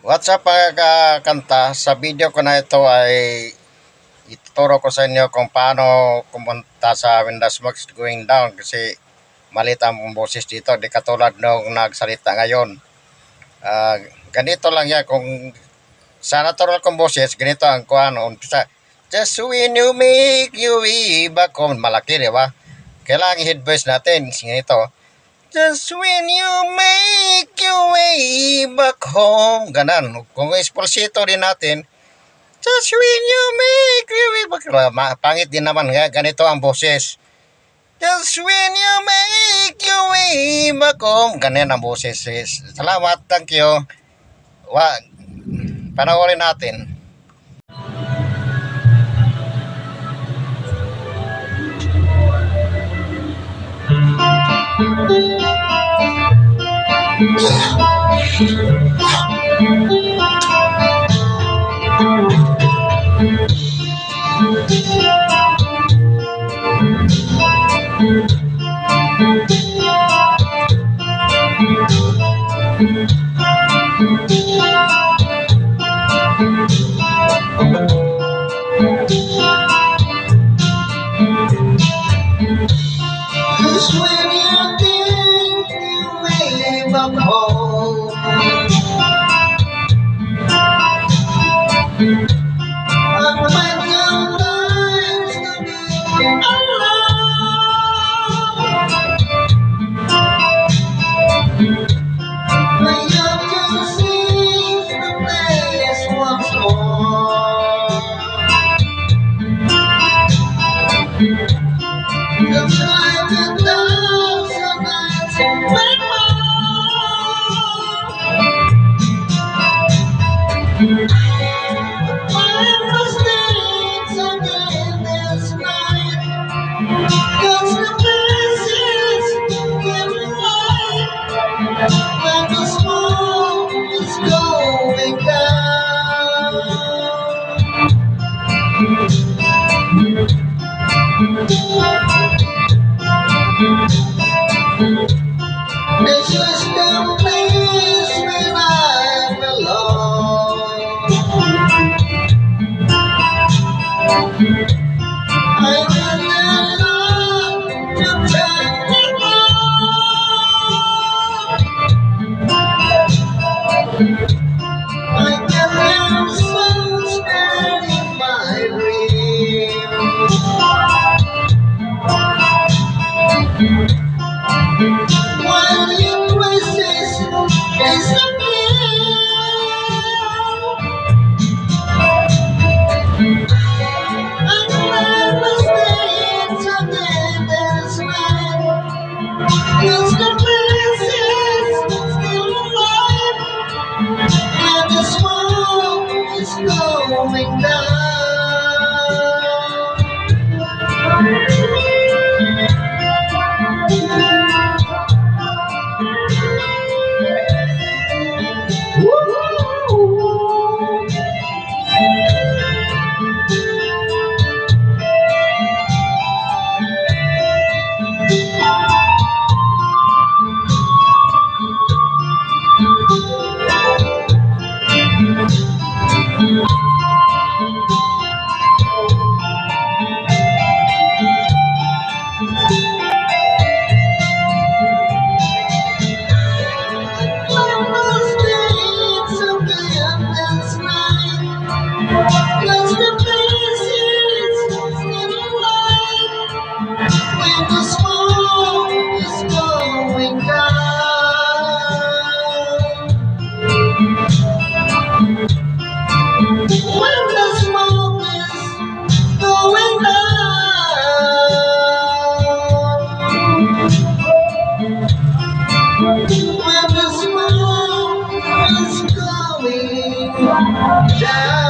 What's up mga kakanta? Sa video ko na ito ay ituturo ko sa inyo kung paano kumunta sa when the smoke's going down kasi malit ang boses dito. Di katulad nung nagsalita ngayon. Ganito lang yan. Kung sa natural kong boses, ganito ang kuhan. Umpisa, just when you make you way back home. Malaki, di ba? Kailangan i-head voice natin. Ganito. Just when you make your way back home. Ganon. Kung espulsito din natin, just when you make your way back home. Pangit din naman nga. Ganito ang boses. Just when you make your way back home. Ganyan ang boses. Salamat. Thank you. Panoorin natin. Just when you think you way back home, and when your life's to be alone, when you can see the place once more, you'll try to dance the nights away. Find the states again this night, 'cause the places get light when the smoke is going down. This is the place where I belong. I will love to take it I can hear sunshine in my dreams. While your voices disappear, I'm glad the states are dead this night, 'cause the place is still alive, and the smoke is going down. When the smoke is going down.